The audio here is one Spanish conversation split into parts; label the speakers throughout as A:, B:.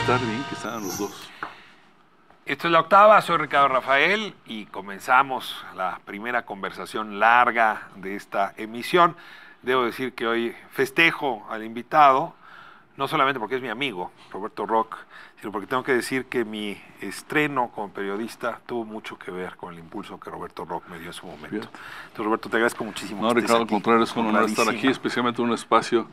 A: estar bien que estaban los dos.
B: Esto es La Octava, soy Ricardo Rafael y comenzamos la primera conversación larga de esta emisión. Debo decir que hoy festejo al invitado, no solamente porque es mi amigo, Roberto Roch, sino porque tengo que decir que mi estreno como periodista tuvo mucho que ver con el impulso que Roberto Roch me dio en su momento.
A: Bien.
B: Entonces, Roberto, te agradezco muchísimo.
A: No, Ricardo, al contrario, es un honor estar aquí, especialmente en un espacio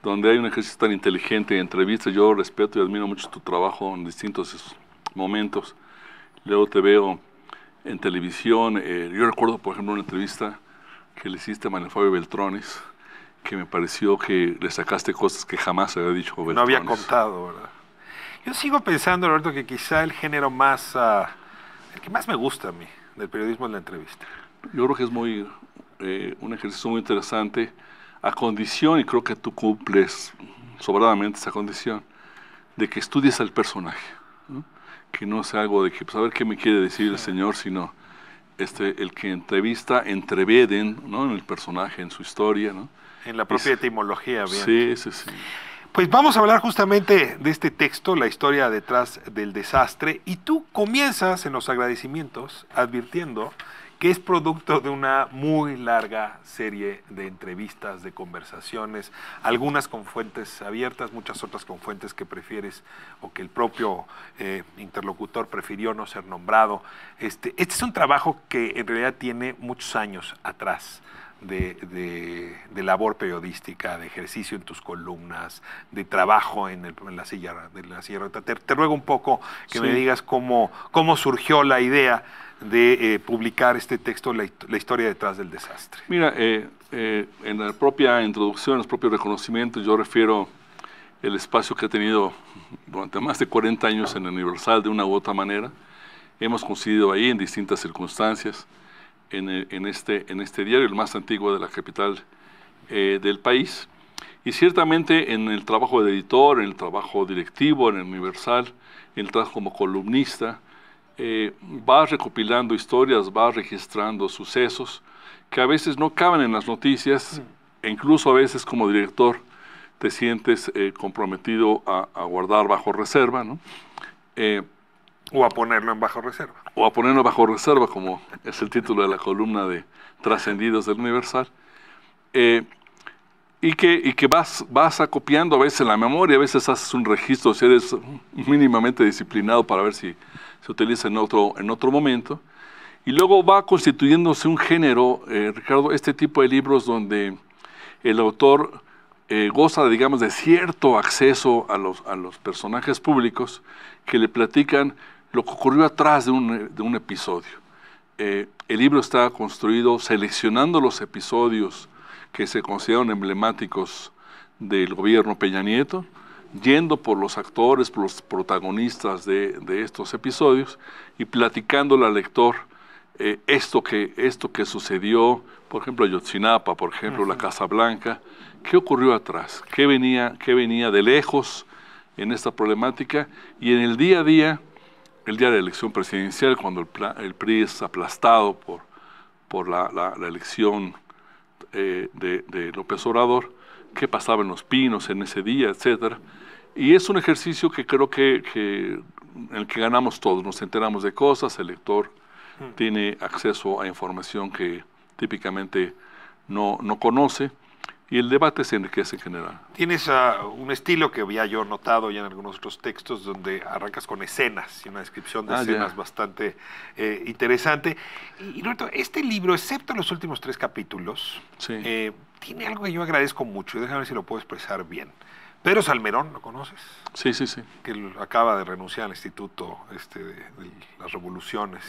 A: donde hay un ejercicio tan inteligente de entrevistas. Yo respeto y admiro mucho tu trabajo en distintos momentos. Luego te veo en televisión. Yo recuerdo, por ejemplo, una entrevista que le hiciste a Manuel Fabio Beltrones, que me pareció que le sacaste cosas que jamás había dicho Beltrones.
B: No había contado, ¿verdad? Yo sigo pensando, Roberto, que quizá el género más, el que más me gusta a mí del periodismo es la entrevista.
A: Yo creo que es muy, un ejercicio muy interesante, a condición, y creo que tú cumples sobradamente esa condición, de que estudies al personaje, ¿no? Que no sea algo de que, pues, a ver qué me quiere decir el señor, sino el que entrevista, entreveden, ¿no? En el personaje, en su historia, ¿no?
B: En la propia etimología, bien.
A: Sí, sí, sí.
B: Pues vamos a hablar justamente de este texto, la historia detrás del desastre, y tú comienzas en los agradecimientos advirtiendo que es producto de una muy larga serie de entrevistas, de conversaciones, algunas con fuentes abiertas, muchas otras con fuentes que prefieres o que el propio interlocutor prefirió no ser nombrado. Este es un trabajo que en realidad tiene muchos años atrás. De labor periodística, de ejercicio en tus columnas, de trabajo en la silla rota. Te ruego un poco que me digas cómo surgió la idea de publicar este texto, la historia detrás del desastre.
A: Mira, en la propia introducción, en los propios reconocimientos, yo refiero el espacio que he tenido durante más de 40 años en el Universal de una u otra manera. Hemos coincidido ahí en distintas circunstancias. En este diario, el más antiguo de la capital del país, y ciertamente en el trabajo de editor, en el trabajo directivo, en el Universal, en el trabajo como columnista, vas recopilando historias, vas registrando sucesos que a veces no caben en las noticias, e incluso a veces como director te sientes comprometido a guardar bajo reserva, ¿no?
B: O a ponerlo en bajo reserva.
A: O a ponerlo bajo reserva, como es el título de la columna de Trascendidos del Universal. Y que vas acopiando a veces en la memoria, a veces haces un registro, si eres mínimamente disciplinado para ver si se utiliza en otro momento. Y luego va constituyéndose un género, Ricardo, este tipo de libros donde el autor goza, digamos, de cierto acceso a los personajes públicos que le platican lo que ocurrió atrás de un episodio. El libro está construido seleccionando los episodios que se consideran emblemáticos del gobierno Peña Nieto, yendo por los actores, por los protagonistas de estos episodios y platicándole al lector esto que sucedió, por ejemplo, Ayotzinapa, por ejemplo, la Casa Blanca, qué ocurrió atrás, qué venía de lejos en esta problemática, y en el día a día, el día de la elección presidencial, cuando el PRI es aplastado por la elección de López Obrador, qué pasaba en Los Pinos en ese día, etcétera. Y es un ejercicio que creo que en el que ganamos todos, nos enteramos de cosas, el lector tiene acceso a información que típicamente no conoce, y el debate se enriquece en general. Tienes
B: un estilo que había yo notado ya en algunos otros textos, donde arrancas con escenas y una descripción de escenas bastante interesante. Y Roberto, este libro, excepto los últimos 3 capítulos, tiene algo que yo agradezco mucho, y déjame ver si lo puedo expresar bien. Pedro Salmerón, ¿lo conoces?
A: Sí, sí, sí.
B: Que acaba de renunciar al Instituto de las Revoluciones.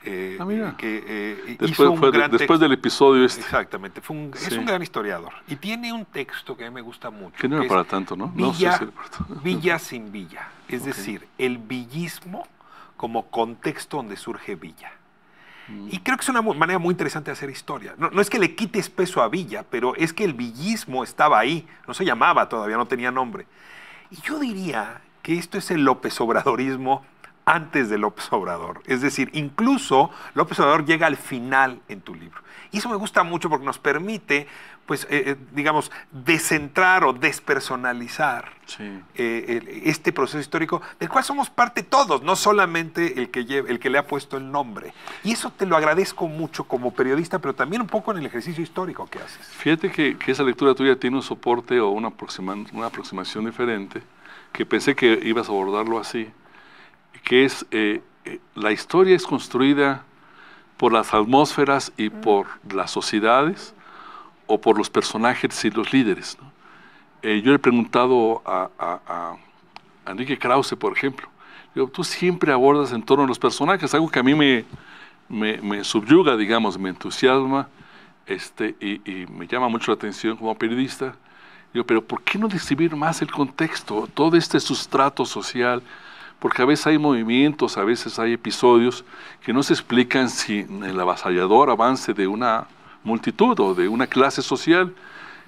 A: Mira.
B: Después
A: del episodio
B: Exactamente, es un gran historiador. Y tiene un texto que a mí me gusta mucho.
A: Que no era para tanto, ¿no?
B: Villa sin Villa. Es decir, el villismo como contexto donde surge Villa. Y creo que es una manera muy interesante de hacer historia. No es que le quites peso a Villa, pero es que el villismo estaba ahí. No se llamaba todavía, no tenía nombre. Y yo diría que esto es el López Obradorismo antes de López Obrador. Es decir, incluso López Obrador llega al final en tu libro. Y eso me gusta mucho porque nos permite, pues, digamos, descentrar o despersonalizar este proceso histórico del cual somos parte todos, no solamente el que le ha puesto el nombre. Y eso te lo agradezco mucho como periodista, pero también un poco en el ejercicio histórico que haces.
A: Fíjate que esa lectura tuya tiene un soporte o una aproximación diferente, que pensé que ibas a abordarlo así, que es la historia es construida por las atmósferas y por las sociedades o por los personajes y los líderes, ¿no? Yo le he preguntado a Enrique Krause, por ejemplo, digo, tú siempre abordas en torno a los personajes, algo que a mí me subyuga, digamos, me entusiasma y me llama mucho la atención como periodista. Digo, pero ¿por qué no describir más el contexto, todo este sustrato social? Porque a veces hay movimientos, a veces hay episodios que no se explican sin el avasallador avance de una multitud o de una clase social.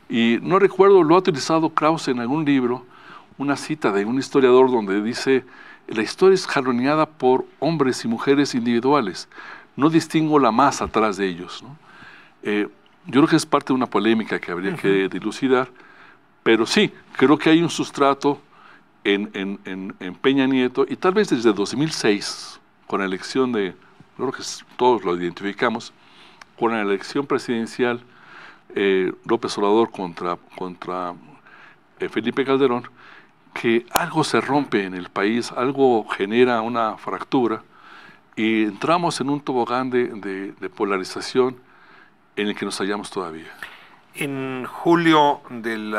A: Y no recuerdo, lo ha utilizado Krause en algún libro, una cita de un historiador donde dice, la historia es jaloneada por hombres y mujeres individuales, no distingo la masa atrás de ellos, ¿no? Yo creo que es parte de una polémica que habría que dilucidar, pero sí, creo que hay un sustrato en Peña Nieto, y tal vez desde 2006, con la elección creo que todos lo identificamos, con la elección presidencial López Obrador contra Felipe Calderón, que algo se rompe en el país, algo genera una fractura, y entramos en un tobogán de polarización en el que nos hallamos todavía.
B: En junio del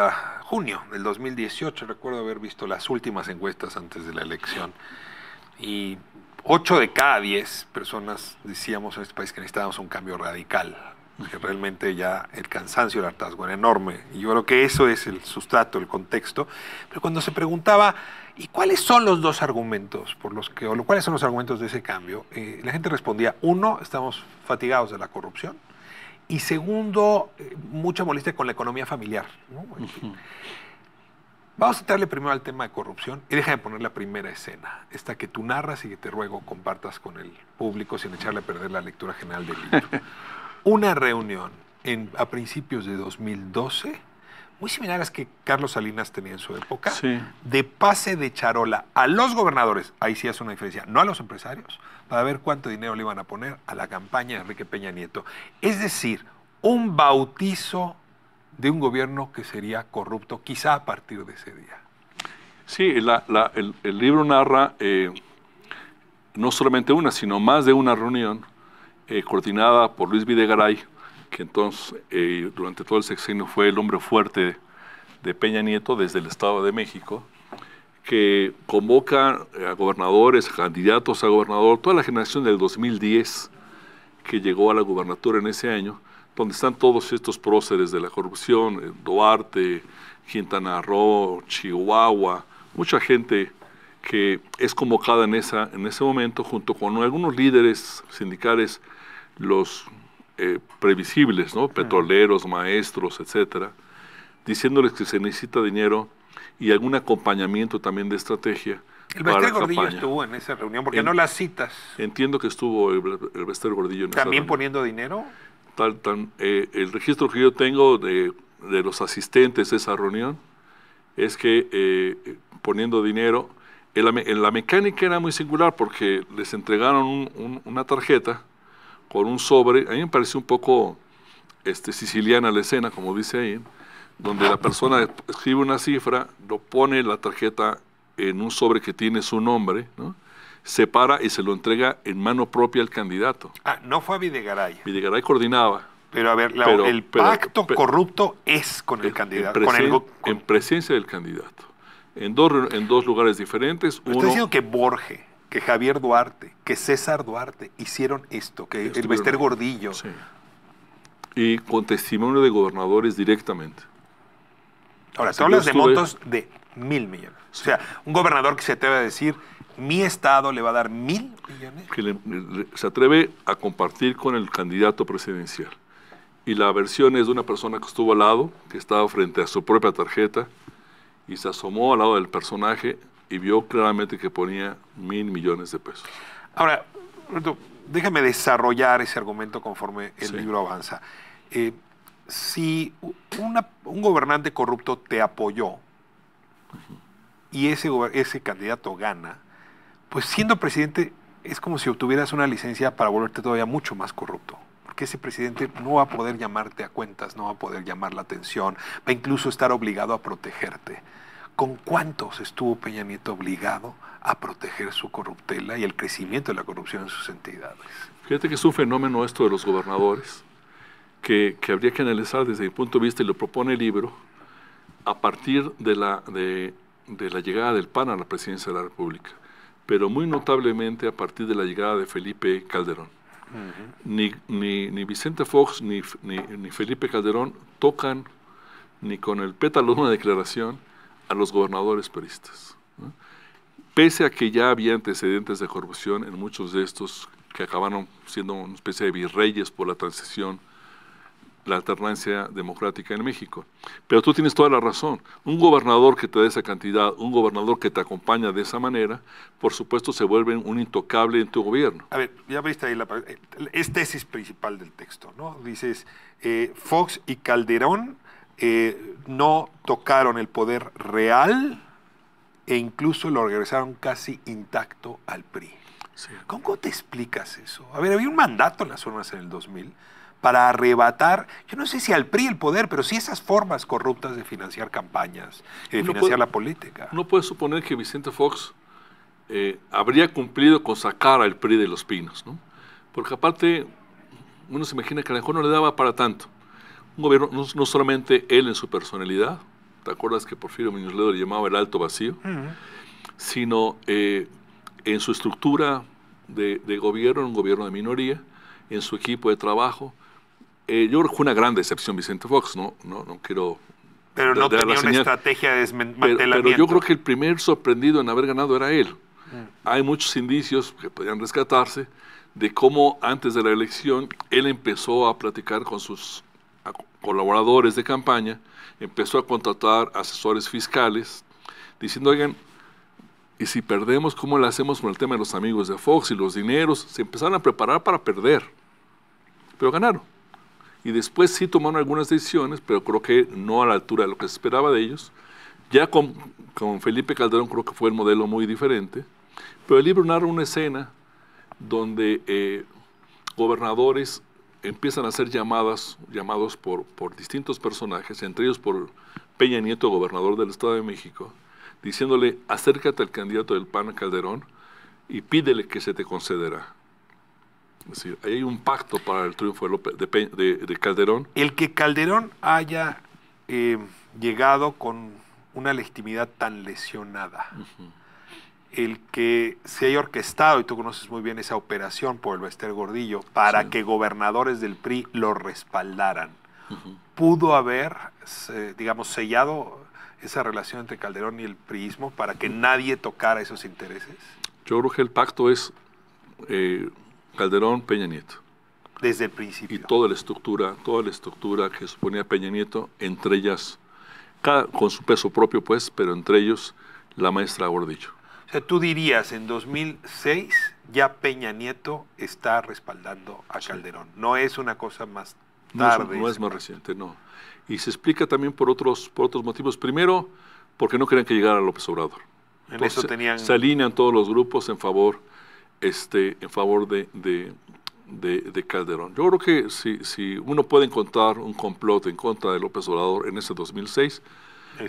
B: 2018, recuerdo haber visto las últimas encuestas antes de la elección, y 8 de cada 10 personas decíamos en este país que necesitábamos un cambio radical, que realmente ya el cansancio y el hartazgo era enorme, y yo creo que eso es el sustrato, el contexto. Pero cuando se preguntaba, ¿y cuáles son los dos argumentos cuáles son los argumentos de ese cambio? La gente respondía, uno, estamos fatigados de la corrupción, y segundo, mucha molestia con la economía familiar, ¿no? Vamos a entrarle primero al tema de corrupción y déjame poner la primera escena, esta que tú narras y que te ruego compartas con el público sin echarle a perder la lectura general del libro. Una reunión a principios de 2012, muy similar a las que Carlos Salinas tenía en su época, de pase de charola a los gobernadores, ahí sí hace una diferencia, no a los empresarios, para ver cuánto dinero le iban a poner a la campaña de Enrique Peña Nieto. Es decir, un bautizo de un gobierno que sería corrupto, quizá a partir de ese día.
A: Sí, el libro narra no solamente una, sino más de una reunión coordinada por Luis Videgaray, que entonces durante todo el sexenio fue el hombre fuerte de Peña Nieto desde el Estado de México, que convoca a gobernadores, a candidatos a gobernador, toda la generación del 2010 que llegó a la gubernatura en ese año, donde están todos estos próceres de la corrupción, Duarte, Quintana Roo, Chihuahua, mucha gente que es convocada en ese momento, junto con algunos líderes sindicales, los previsibles, ¿no? Petroleros, maestros, etcétera, diciéndoles que se necesita dinero y algún acompañamiento también de estrategia.
B: El Bester Gordillo estuvo en esa reunión, porque no las citas.
A: Entiendo que estuvo el Bester Gordillo en esa
B: ¿También
A: reunión.
B: poniendo dinero?
A: El registro que yo tengo de los asistentes a esa reunión es que poniendo dinero, en la mecánica era muy singular porque les entregaron una tarjeta con un sobre. A mí me pareció un poco siciliana la escena, como dice ahí, donde la persona escribe una cifra, lo pone la tarjeta en un sobre que tiene su nombre, ¿no? Se para y se lo entrega en mano propia al candidato.
B: Ah, no fue a Videgaray.
A: Videgaray coordinaba.
B: Pero a ver, el pacto corrupto es con el candidato.
A: En presencia del candidato. En dos lugares diferentes.
B: Estoy diciendo que Borges, que Javier Duarte, que César Duarte hicieron esto, que el Bester Gordillo.
A: Sí. Y con testimonio de gobernadores directamente.
B: Ahora, tú hablas de montos de 1,000 millones. Sí. O sea, un gobernador que se atreve a decir, mi estado le va a dar 1,000 millones.
A: Que se atreve a compartir con el candidato presidencial. Y la versión es de una persona que estuvo al lado, que estaba frente a su propia tarjeta, y se asomó al lado del personaje y vio claramente que ponía 1,000 millones de pesos.
B: Ahora, Roberto, déjame desarrollar ese argumento conforme el
A: Sí.
B: libro avanza. Si un gobernante corrupto te apoyó y ese candidato gana, pues siendo presidente es como si obtuvieras una licencia para volverte todavía mucho más corrupto. Porque ese presidente no va a poder llamarte a cuentas, no va a poder llamar la atención, va a incluso estar obligado a protegerte. ¿Con cuántos estuvo Peña Nieto obligado a proteger su corruptela y el crecimiento de la corrupción en sus entidades?
A: Fíjate que es un fenómeno esto de los gobernadores que habría que analizar desde mi punto de vista, y lo propone el libro, a partir de la llegada del PAN a la presidencia de la República, pero muy notablemente a partir de la llegada de Felipe Calderón. Ni Vicente Fox ni Felipe Calderón tocan ni con el pétalo de una declaración a los gobernadores peristas, ¿no? Pese a que ya había antecedentes de corrupción en muchos de estos que acabaron siendo una especie de virreyes por la transición, la alternancia democrática en México. Pero tú tienes toda la razón. Un gobernador que te da esa cantidad, un gobernador que te acompaña de esa manera, por supuesto se vuelven un intocable en tu gobierno.
B: A ver, ya viste ahí es tesis principal del texto, ¿no? Dices, Fox y Calderón no tocaron el poder real e incluso lo regresaron casi intacto al PRI.
A: Sí.
B: ¿Cómo te explicas eso? A ver, había un mandato en las urnas en el 2000 para arrebatar, yo no sé si al PRI el poder, pero sí esas formas corruptas de financiar campañas y de financiar la política.
A: Uno puede suponer que Vicente Fox habría cumplido con sacar al PRI de Los Pinos, ¿no? Porque aparte, uno se imagina que a lo mejor no le daba para tanto. Un gobierno, no solamente él en su personalidad, ¿te acuerdas que Porfirio Muñoz Ledo le llamaba el alto vacío? Sino en su estructura de gobierno, un gobierno de minoría, en su equipo de trabajo. Yo creo que fue una gran decepción Vicente Fox, no quiero...
B: Pero no tenía una estrategia de desmantelamiento.
A: Pero yo creo que el primer sorprendido en haber ganado era él. Hay muchos indicios que podían rescatarse de cómo antes de la elección él empezó a platicar con sus colaboradores de campaña, empezó a contratar asesores fiscales, diciendo, oigan, y si perdemos, ¿cómo le hacemos con el tema de los amigos de Fox y los dineros? Se empezaron a preparar para perder, pero ganaron. Y después sí tomaron algunas decisiones, pero creo que no a la altura de lo que se esperaba de ellos. Ya con Felipe Calderón creo que fue el modelo muy diferente, pero el libro narra una escena donde gobernadores empiezan a hacer llamados por distintos personajes, entre ellos por Peña Nieto, gobernador del Estado de México, diciéndole, acércate al candidato del PAN, Calderón, y pídele que se te concederá. Es decir, ahí hay un pacto para el triunfo de Calderón.
B: El que Calderón haya llegado con una legitimidad tan lesionada, el que se haya orquestado, y tú conoces muy bien esa operación por el Bester Gordillo, para que gobernadores del PRI lo respaldaran, pudo haber, digamos, sellado esa relación entre Calderón y el priismo para que nadie tocara esos intereses.
A: Yo creo que el pacto es Calderón, Peña Nieto.
B: Desde el principio.
A: Y toda la estructura que suponía Peña Nieto, entre ellas, con su peso propio, pues, pero entre ellos la maestra Gordillo.
B: O sea, tú dirías, en 2006 ya Peña Nieto está respaldando a Calderón. No es una cosa más tarde.
A: No es más reciente, no. Y se explica también por otros motivos. Primero, porque no querían que llegara López Obrador. Entonces,
B: eso tenían...
A: se alinean todos los grupos en favor de Calderón. Yo creo que si uno puede encontrar un complot en contra de López Obrador en ese 2006,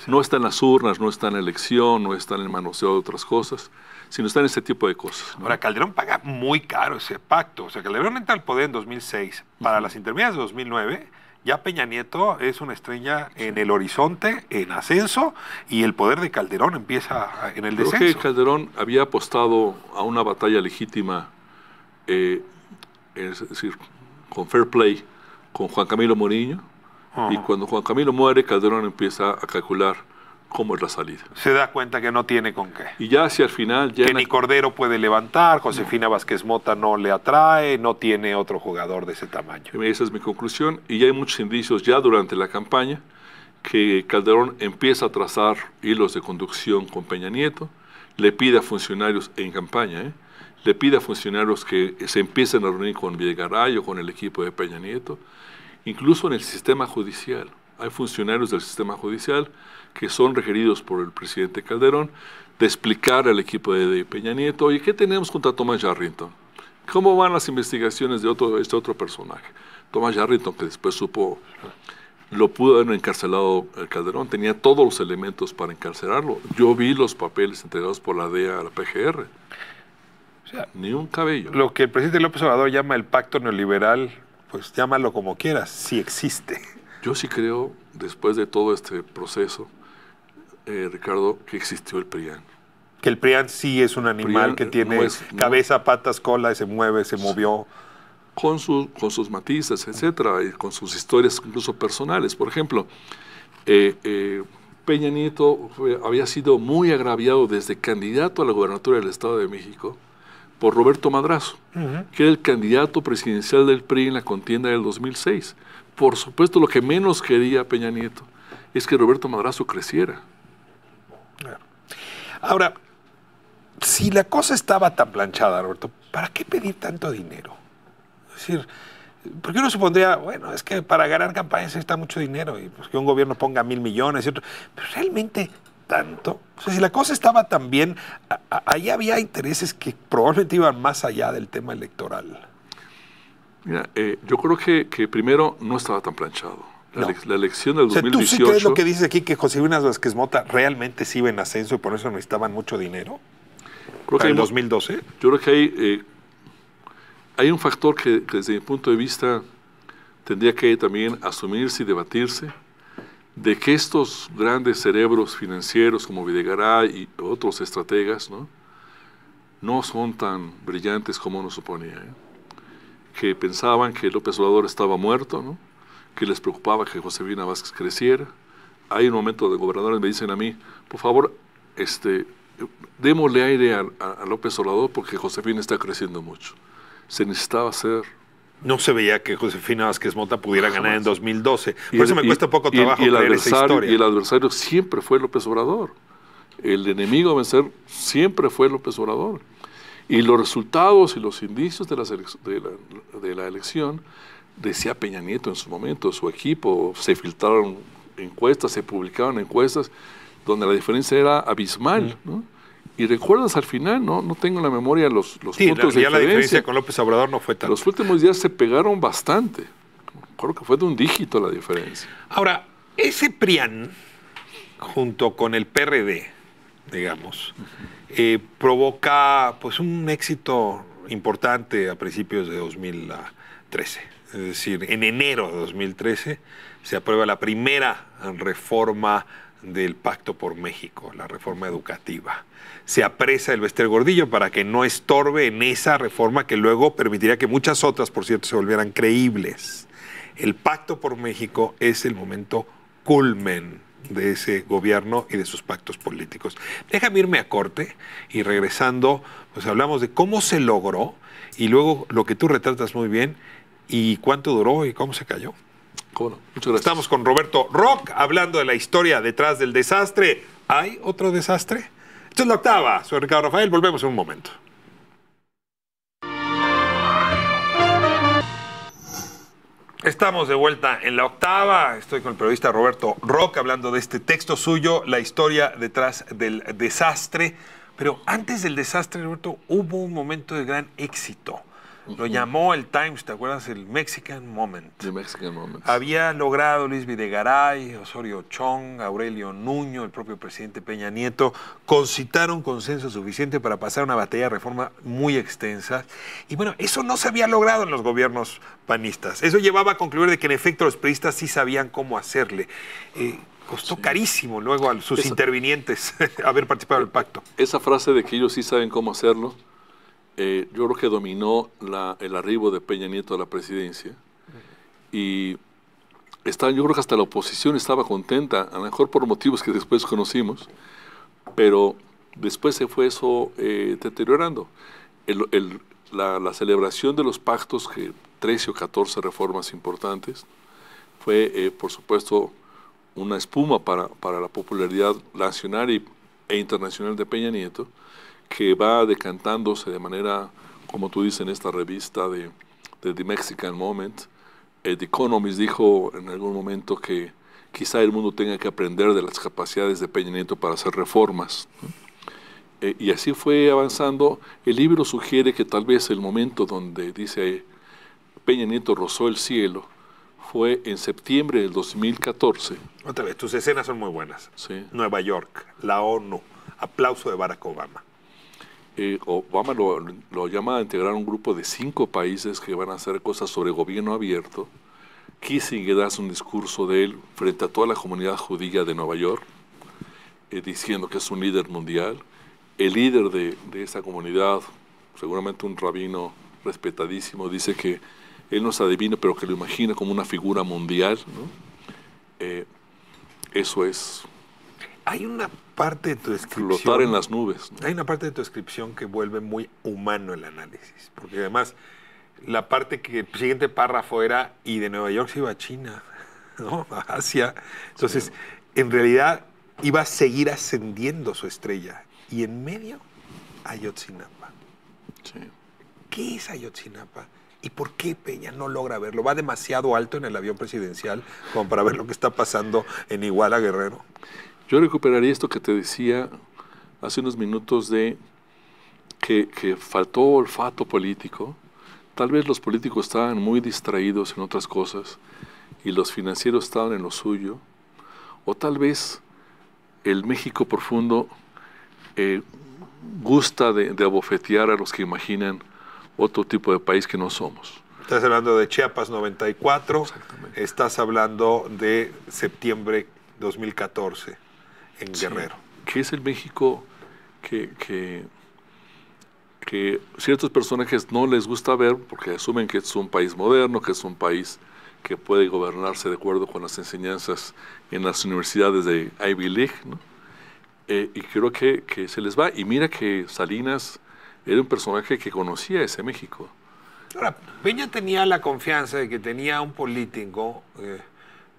A: no está en las urnas, no está en la elección, no está en el manoseo de otras cosas, sino está en ese tipo de cosas, ¿no?
B: Ahora, Calderón paga muy caro ese pacto. O sea, Calderón entra al poder en 2006. Para las intermedias de 2009, ya Peña Nieto es una estrella en el horizonte, en ascenso, y el poder de Calderón empieza en el descenso.
A: Creo que Calderón había apostado a una batalla legítima, es decir, con fair play, con Juan Camilo Moriño, y cuando Juan Camilo muere, Calderón empieza a calcular cómo es la salida. Se
B: da cuenta que no tiene con qué.
A: Y ya hacia el final...
B: que ni Cordero puede levantar, Josefina Vázquez Mota no le atrae, no tiene otro jugador de ese tamaño.
A: Esa es mi conclusión, y ya hay muchos indicios ya durante la campaña que Calderón empieza a trazar hilos de conducción con Peña Nieto, le pide a funcionarios en campaña, le pide a funcionarios que se empiecen a reunir con Videgaray o con el equipo de Peña Nieto, incluso en el sistema judicial. Hay funcionarios del sistema judicial que son requeridos por el presidente Calderón de explicar al equipo de Peña Nieto, oye, ¿qué tenemos contra Thomas Yarrington? ¿Cómo van las investigaciones de este otro personaje? Thomas Yarrington, que después lo pudo haber encarcelado el Calderón, tenía todos los elementos para encarcelarlo. Yo vi los papeles entregados por la DEA a la PGR.
B: O sea,
A: ni un cabello.
B: Lo que el presidente López Obrador llama el pacto neoliberal, pues llámalo como quieras, sí existe.
A: Yo sí creo, después de todo este proceso, Ricardo, que existió el PRIAN.
B: Que el PRIAN sí es un animal que tiene cabeza, patas, cola, y se mueve, se movió.
A: Con sus matices, etcétera, y con sus historias incluso personales. Por ejemplo, Peña Nieto había sido muy agraviado desde candidato a la gobernatura del Estado de México por Roberto Madrazo, que era el candidato presidencial del PRI en la contienda del 2006. Por supuesto, lo que menos quería Peña Nieto es que Roberto Madrazo creciera.
B: Ahora, si la cosa estaba tan planchada, Roberto, ¿para qué pedir tanto dinero? Es decir, ¿por qué uno supondría, bueno, es que para ganar campañas está mucho dinero y pues que un gobierno ponga 1,000 millones y otro, pero realmente tanto? O sea, si la cosa estaba tan bien, ahí había intereses que probablemente iban más allá del tema electoral.
A: Mira, yo creo que primero no estaba tan planchado. La elección del 2018...
B: ¿Tú sí crees lo que dices aquí, que Josefina Vázquez Mota realmente sí iba en ascenso y por eso necesitaban mucho dinero?
A: Creo que
B: ¿En el 2012?
A: Yo creo que hay un factor que desde mi punto de vista tendría que también asumirse y debatirse, de que estos grandes cerebros financieros como Videgaray y otros estrategas no son tan brillantes como uno suponía, que pensaban que López Obrador estaba muerto, que les preocupaba que Josefina Vázquez creciera. Hay un momento de gobernadores me dicen a mí, por favor, démosle aire a López Obrador porque Josefina está creciendo mucho. Se necesitaba hacer...
B: No se veía que Josefina Vázquez Mota pudiera ganar en 2012. Por eso me cuesta poco trabajo creer esa historia.
A: Y el adversario siempre fue López Obrador. El enemigo a vencer siempre fue López Obrador. Y los resultados y los indicios de la elección, decía Peña Nieto en su momento, su equipo, se filtraron encuestas, se publicaron encuestas, donde la diferencia era abismal, Y recuerdas al final, no tengo en la memoria los puntos de diferencia.
B: La diferencia con López Obrador no fue tanto.
A: Los últimos días se pegaron bastante. Creo que fue de un dígito la diferencia.
B: Ahora, ese PRIAN, junto con el PRD, digamos, provoca pues un éxito importante a principios de 2013. Es decir, en enero de 2013 se aprueba la primera reforma del Pacto por México, la reforma educativa. Se apresa el Bester Gordillo para que no estorbe en esa reforma que luego permitiría que muchas otras, por cierto, se volvieran creíbles. El Pacto por México es el momento culmen de ese gobierno y de sus pactos políticos. Déjame irme a corte y regresando, pues hablamos de cómo se logró y luego lo que tú retratas muy bien y cuánto duró y cómo se cayó.
A: ¿Cómo no? Muchas gracias.
B: Estamos con Roberto Roch hablando de la historia detrás del desastre. ¿Hay otro desastre? Esto es La Octava. Soy Ricardo Rafael. Volvemos en un momento. Estamos de vuelta en La Octava. Estoy con el periodista Roberto Roch hablando de este texto suyo, La historia detrás del desastre. Pero antes del desastre, Roberto, hubo un momento de gran éxito. Lo llamó el Times, ¿te acuerdas? El Mexican Moment.
A: The Mexican Moment.
B: Había logrado Luis Videgaray, Osorio Chong, Aurelio Nuño, el propio presidente Peña Nieto, concitaron consenso suficiente para pasar una batalla de reforma muy extensa. Y bueno, eso no se había logrado en los gobiernos panistas. Eso llevaba a concluir de que en efecto los priistas sí sabían cómo hacerle. Costó carísimo luego a sus intervinientes haber participado del pacto.
A: Esa frase de que ellos sí saben cómo hacerlo, yo creo que dominó el arribo de Peña Nieto a la presidencia y yo creo que hasta la oposición estaba contenta, a lo mejor por motivos que después conocimos, pero después se fue eso deteriorando. La celebración de los pactos, que 13 o 14 reformas importantes, fue por supuesto una espuma para la popularidad nacional e internacional de Peña Nieto, que va decantándose de manera, como tú dices en esta revista de The Mexican Moment. The Economist dijo en algún momento que quizá el mundo tenga que aprender de las capacidades de Peña Nieto para hacer reformas, ¿no? Y así fue avanzando. El libro sugiere que tal vez el momento donde dice Peña Nieto rozó el cielo fue en septiembre del 2014.
B: Otra vez, tus escenas son muy buenas.
A: Sí.
B: Nueva York, la ONU, aplauso de Barack Obama.
A: Obama lo llama a integrar un grupo de 5 países que van a hacer cosas sobre gobierno abierto. Kissinger hace un discurso de él frente a toda la comunidad judía de Nueva York, diciendo que es un líder mundial. El líder de esa comunidad, seguramente un rabino respetadísimo, dice que él no es adivino, pero que lo imagina como una figura mundial, ¿no? Eso es
B: Hay una parte de tu descripción...
A: flotar en las nubes, ¿no?
B: Hay una parte de tu descripción que vuelve muy humano el análisis, porque además la parte que el siguiente párrafo era y de Nueva York se iba a China, ¿no? A Asia. Entonces, sí, en realidad iba a seguir ascendiendo su estrella. Y en medio, Ayotzinapa.
A: Sí.
B: ¿Qué es Ayotzinapa? ¿Y por qué Peña no logra verlo? ¿Va demasiado alto en el avión presidencial como para ver lo que está pasando en Iguala, Guerrero?
A: Yo recuperaría esto que te decía hace unos minutos de que faltó olfato político. Tal vez los políticos estaban muy distraídos en otras cosas y los financieros estaban en lo suyo. O tal vez el México profundo gusta de abofetear a los que imaginan otro tipo de país que no somos.
B: Estás hablando de Chiapas 94,
A: exactamente.
B: Estás hablando de septiembre 2014 en
A: Sí,
B: Guerrero.
A: que es el México que ciertos personajes no les gusta ver porque asumen que es un país moderno, que es un país que puede gobernarse de acuerdo con las enseñanzas en las universidades de Ivy League, ¿no? Y creo que se les va. Y mira que Salinas era un personaje que conocía ese México.
B: Ahora, Peña tenía la confianza de que tenía un político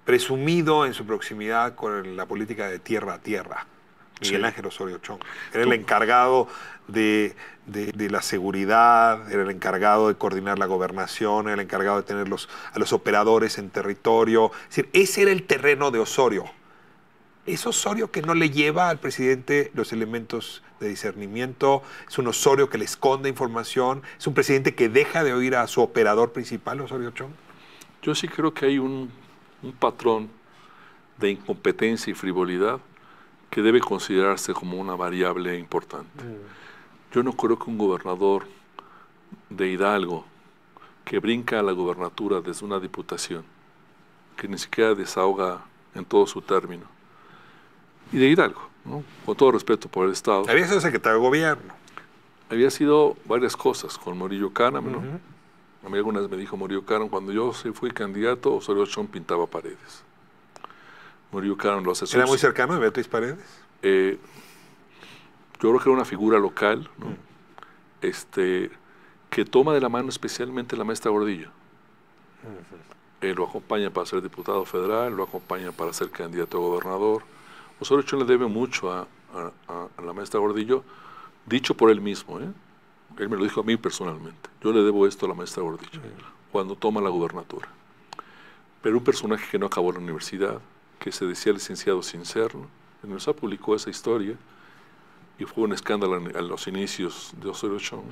B: presumido en su proximidad con la política de tierra a tierra, Miguel
A: Sí.
B: Ángel Osorio Chong. Era el encargado de la seguridad, era el encargado de coordinar la gobernación, era el encargado de tener a los operadores en territorio. Es decir, ese era el terreno de Osorio. ¿Es Osorio que no le lleva al presidente los elementos de discernimiento? ¿Es un Osorio que le esconde información? ¿Es un presidente que deja de oír a su operador principal, Osorio Chong?
A: Yo sí creo que hay un patrón de incompetencia y frivolidad que debe considerarse como una variable importante. Yo no creo que un gobernador de Hidalgo que brinca a la gobernatura desde una diputación, que ni siquiera desahoga en todo su término, y de Hidalgo, ¿no? Con todo respeto por el Estado.
B: Había sido secretario de gobierno.
A: Había sido varias cosas con Murillo Karam, ¿no? A mí alguna vez me dijo Murillo Karam, cuando yo fui candidato, Osorio Chong pintaba paredes. Murillo Karam lo hace.
B: ¿Era muy cercano de Beatriz Paredes?
A: Yo creo que era una figura local, ¿no? Que toma de la mano especialmente la maestra Gordillo. Lo acompaña para ser diputado federal, lo acompaña para ser candidato a gobernador. Osorio Chong le debe mucho a la maestra Gordillo, dicho por él mismo, ¿eh? Él me lo dijo a mí personalmente. Yo le debo esto a la maestra Gordillo, cuando toma la gubernatura. Pero un personaje que no acabó la universidad, que se decía licenciado sin serlo, en el USA publicó esa historia y fue un escándalo a los inicios de Osorio Chong,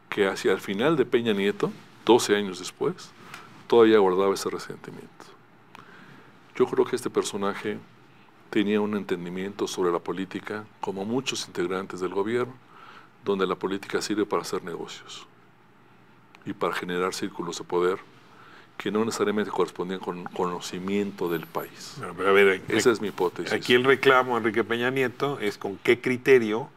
A: que hacia el final de Peña Nieto, 12 años después, todavía guardaba ese resentimiento. Yo creo que este personaje tenía un entendimiento sobre la política, como muchos integrantes del gobierno, donde la política sirve para hacer negocios y para generar círculos de poder que no necesariamente correspondían con conocimiento del país.
B: No, pero a ver,
A: esa es mi hipótesis.
B: Aquí el reclamo a Enrique Peña Nieto es con qué criterio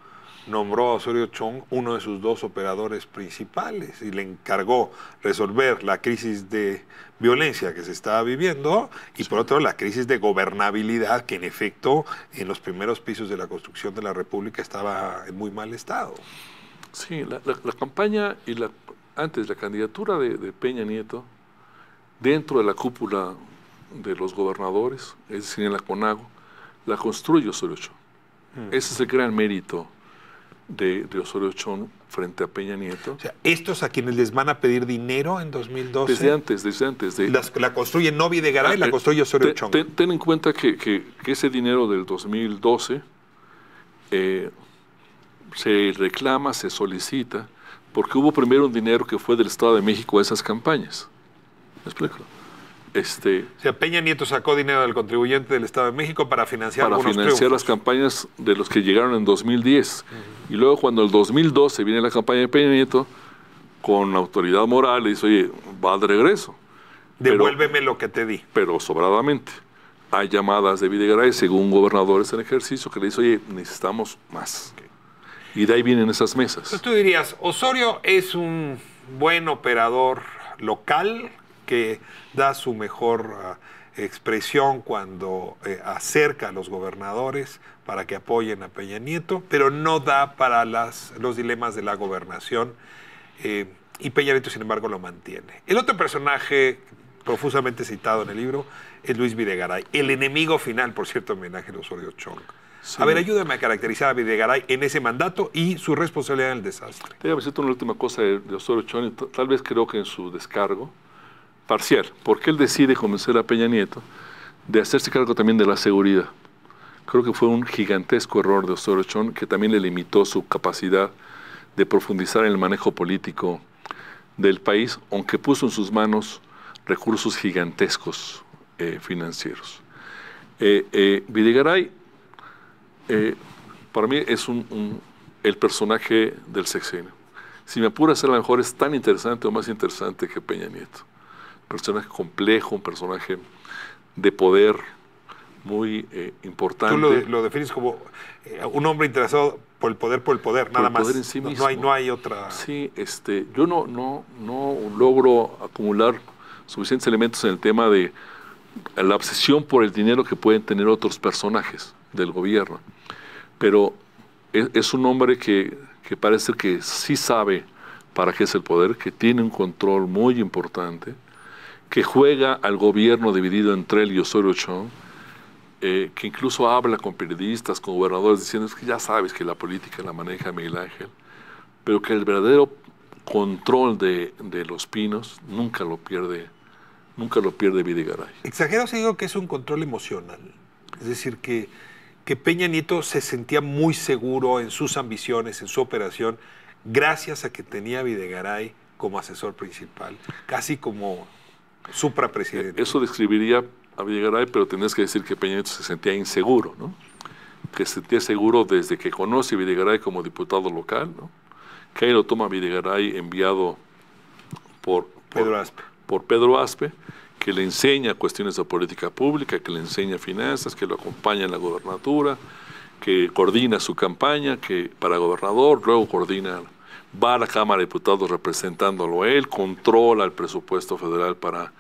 B: nombró a Osorio Chong uno de sus 2 operadores principales y le encargó resolver la crisis de violencia que se estaba viviendo y por otro la crisis de gobernabilidad que en efecto en los primeros pisos de la construcción de la República estaba en muy mal estado.
A: Sí, la campaña y antes la candidatura de Peña Nieto dentro de la cúpula de los gobernadores, es decir, en la CONAGO, la construye Osorio Chong. Ese es el gran mérito de Osorio Chong frente a Peña Nieto.
B: O sea, estos a quienes les van a pedir dinero en 2012.
A: Desde antes.
B: La construye no Videgaray, la construye Osorio Chong.
A: Ten en cuenta que ese dinero del 2012 se reclama, se solicita, porque hubo primero un dinero que fue del Estado de México a esas campañas. ¿Me explico?
B: O sea, Peña Nieto sacó dinero del contribuyente del Estado de México para financiar
A: las campañas de los que llegaron en 2010. Y luego cuando el 2012 viene la campaña de Peña Nieto, con autoridad moral, le dice, oye, va de regreso.
B: Devuélveme lo que te di.
A: Pero sobradamente. Hay llamadas de Videgaray, según gobernadores en ejercicio, que le dice, oye, necesitamos más. Okay. Y de ahí vienen esas mesas.
B: Entonces tú dirías, Osorio es un buen operador local que da su mejor expresión cuando acerca a los gobernadores para que apoyen a Peña Nieto, pero no da para los dilemas de la gobernación, y Peña Nieto, sin embargo, lo mantiene. El otro personaje profusamente citado en el libro es Luis Videgaray, el enemigo final, por cierto, homenaje a Osorio Chong. Sí. A ver, ayúdame a caracterizar a Videgaray en ese mandato y su responsabilidad en el desastre.
A: Déjame decirte una última cosa de Osorio Chong, tal vez creo que en su descargo parcial, porque él decide convencer a Peña Nieto de hacerse cargo también de la seguridad. Creo que fue un gigantesco error de Osorio Chong, que también le limitó su capacidad de profundizar en el manejo político del país, aunque puso en sus manos recursos gigantescos financieros. Videgaray, para mí, es el personaje del sexenio. Si me apuras, a lo mejor es tan interesante o más interesante que Peña Nieto. Un personaje complejo, un personaje de poder muy importante.
B: Tú lo defines como un hombre interesado por el poder, nada más.
A: Poder en sí mismo.
B: No hay otra...
A: Sí, yo no logro acumular suficientes elementos en el tema de la obsesión por el dinero que pueden tener otros personajes del gobierno. Pero es un hombre que parece que sí sabe para qué es el poder, que tiene un control muy importante, que juega al gobierno dividido entre él y Osorio Chong, que incluso habla con periodistas, con gobernadores, diciendo que ya sabes que la política la maneja Miguel Ángel, pero que el verdadero control de Los Pinos nunca lo pierde Videgaray.
B: Exagero si digo que es un control emocional. Es decir, que Peña Nieto se sentía muy seguro en sus ambiciones, en su operación, gracias a que tenía a Videgaray como asesor principal, casi como suprapresidente.
A: Eso describiría a Videgaray, pero tenés que decir que Peña Nieto se sentía inseguro, ¿no? Que se sentía seguro desde que conoce a Videgaray como diputado local, ¿no? Que ahí lo toma Videgaray enviado por Pedro Aspe, que le enseña cuestiones de política pública, que le enseña finanzas, que lo acompaña en la gobernatura, que coordina su campaña, que para gobernador, luego va a la Cámara de Diputados representándolo a él, controla el presupuesto federal para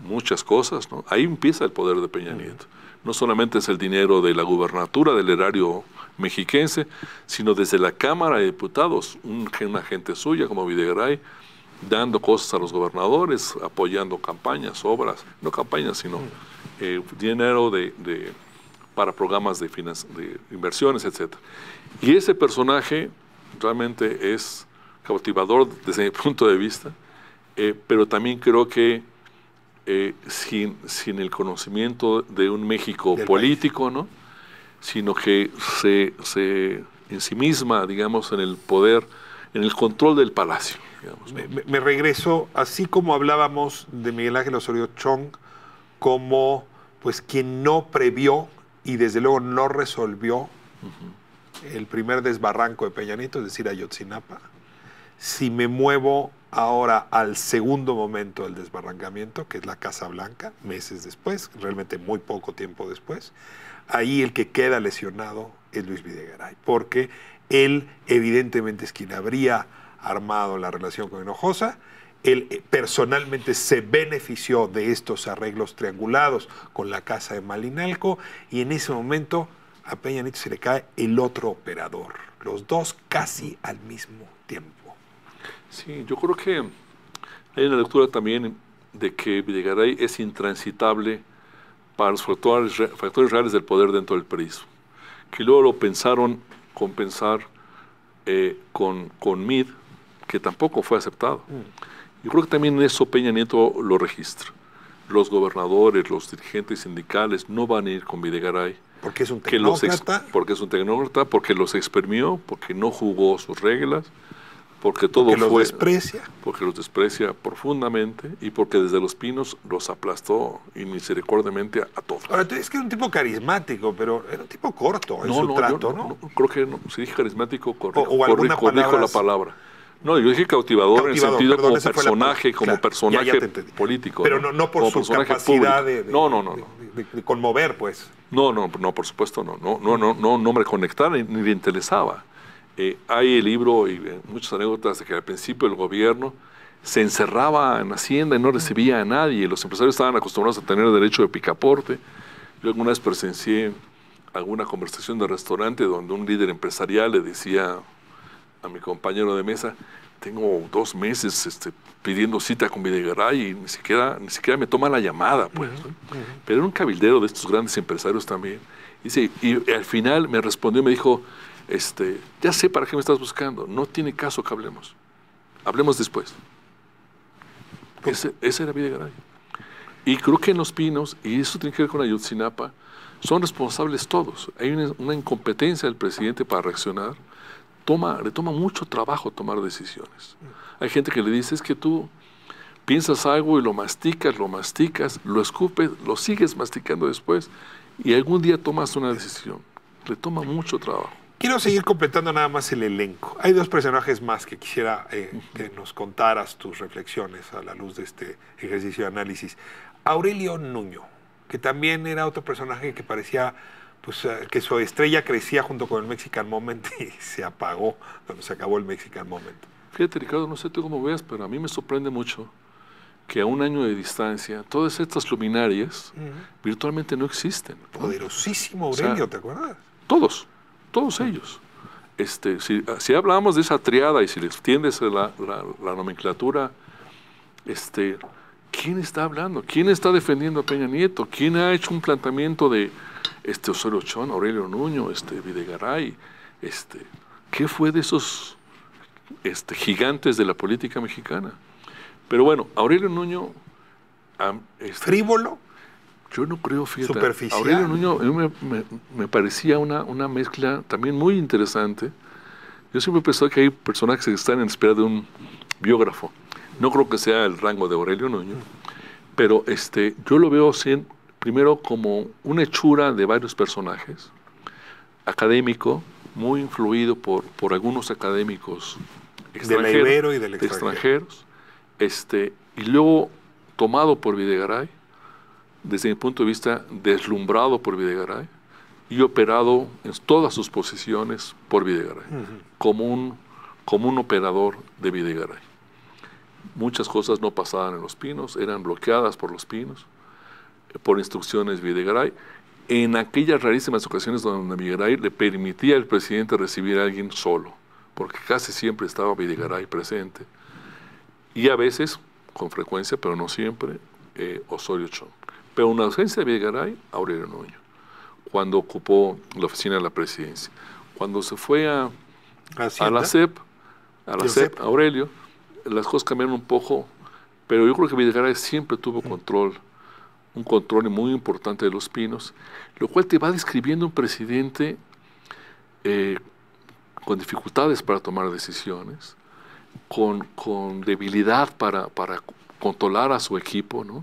A: muchas cosas, ¿no? Ahí empieza el poder de Peña Nieto. No solamente es el dinero de la gubernatura, del erario mexiquense, sino desde la Cámara de Diputados, una gente suya como Videgaray, dando cosas a los gobernadores, apoyando campañas, obras, no campañas, sino dinero para programas de inversiones, etc. Y ese personaje realmente es cautivador desde mi punto de vista, pero también creo que sin el conocimiento de un México político, ¿no? Sino que se ensimisma, digamos, en el poder, en el control del palacio. Digamos, ¿no?
B: Me regreso, así como hablábamos de Miguel Ángel Osorio Chong como pues quien no previó y desde luego no resolvió el primer desbarranco de Peña Nieto, es decir, Ayotzinapa. Si me muevo ahora al segundo momento del desbarrancamiento, que es la Casa Blanca, meses después, realmente muy poco tiempo después, ahí el que queda lesionado es Luis Videgaray, porque él evidentemente es quien habría armado la relación con Hinojosa. Él personalmente se benefició de estos arreglos triangulados con la Casa de Malinalco, y en ese momento a Peña Nieto se le cae el otro operador, los dos casi al mismo tiempo.
A: Sí, yo creo que hay una lectura también de que Videgaray es intransitable para los factores reales del poder dentro del PRI, que luego lo pensaron compensar con MID, que tampoco fue aceptado. Yo creo que también eso Peña Nieto lo registra. Los gobernadores, los dirigentes sindicales no van a ir con Videgaray.
B: Porque es un tecnócrata.
A: Porque es un tecnócrata, porque los exprimió, porque no jugó sus reglas, porque todo
B: porque
A: fue...
B: los desprecia.
A: Porque los desprecia profundamente y porque desde Los Pinos los aplastó inmisericordiamente a todos.
B: Ahora, tú dices que era un tipo carismático, pero era un tipo corto en su trato, ¿no?
A: Creo que no. Si dije carismático,
B: corrijo
A: la palabra. No, yo dije cautivador en el sentido
B: perdón,
A: como personaje político.
B: Pero no por su capacidad de conmover, pues.
A: No, por supuesto no me conectaba ni le interesaba. Hay el libro y muchas anécdotas de que al principio el gobierno se encerraba en Hacienda y no recibía a nadie. Los empresarios estaban acostumbrados a tener derecho de picaporte. Yo alguna vez presencié alguna conversación de restaurante donde un líder empresarial le decía a mi compañero de mesa: tengo 2 meses pidiendo cita con Videgaray y ni siquiera me toma la llamada, pues. Pero era un cabildero de estos grandes empresarios también. Y al final me respondió y me dijo: ya sé para qué me estás buscando, no tiene caso que hablemos después. Ese era Videgaray. Y creo que en Los Pinos, y eso tiene que ver con Ayotzinapa, son responsables todos. Hay una incompetencia del presidente para reaccionar. Le toma mucho trabajo tomar decisiones. Hay gente que le dice: es que tú piensas algo y lo masticas, lo escupes, lo sigues masticando después y algún día tomas una decisión. Le toma mucho trabajo.
B: Quiero seguir completando nada más el elenco. Hay 2 personajes más que quisiera que nos contaras tus reflexiones a la luz de este ejercicio de análisis. Aurelio Nuño, que también era otro personaje que parecía pues, que su estrella crecía junto con el Mexican Moment y se apagó cuando se acabó el Mexican Moment.
A: Fíjate, Ricardo, no sé tú cómo veas, pero a mí me sorprende mucho que a 1 año de distancia todas estas luminarias virtualmente no existen.
B: Poderosísimo Aurelio, ¿te acuerdas?
A: Todos ellos. Si hablamos de esa triada y si le extiendes la nomenclatura, ¿quién está hablando? ¿Quién está defendiendo a Peña Nieto? ¿Quién ha hecho un planteamiento de Osorio Chong, Aurelio Nuño, Videgaray? ¿Qué fue de esos gigantes de la política mexicana? Pero bueno, Aurelio Nuño...
B: ¿Frívolo?
A: Yo no creo, fíjate.
B: Superficial.
A: Aurelio Nuño me parecía una mezcla también muy interesante. Yo siempre he pensado que hay personajes que están en espera de un biógrafo. No creo que sea el rango de Aurelio Nuño, pero yo lo veo primero como una hechura de varios personajes, académico, muy influido por algunos académicos
B: extranjeros, de la Ibero y del
A: extranjeros, y luego tomado por Videgaray, desde mi punto de vista, deslumbrado por Videgaray y operado en todas sus posiciones por Videgaray, como un operador de Videgaray. Muchas cosas no pasaban en Los Pinos, eran bloqueadas por Los Pinos, por instrucciones de Videgaray. En aquellas rarísimas ocasiones donde Videgaray le permitía al presidente recibir a alguien solo, porque casi siempre estaba Videgaray presente, y a veces, con frecuencia, pero no siempre, Osorio Chong. Pero en ausencia de Videgaray, Aurelio Nuño, cuando ocupó la oficina de la presidencia. Cuando se fue a la CEP, Aurelio, las cosas cambiaron un poco, pero yo creo que Videgaray siempre tuvo un control muy importante de Los Pinos, lo cual te va describiendo un presidente con dificultades para tomar decisiones, con debilidad para controlar a su equipo, ¿no?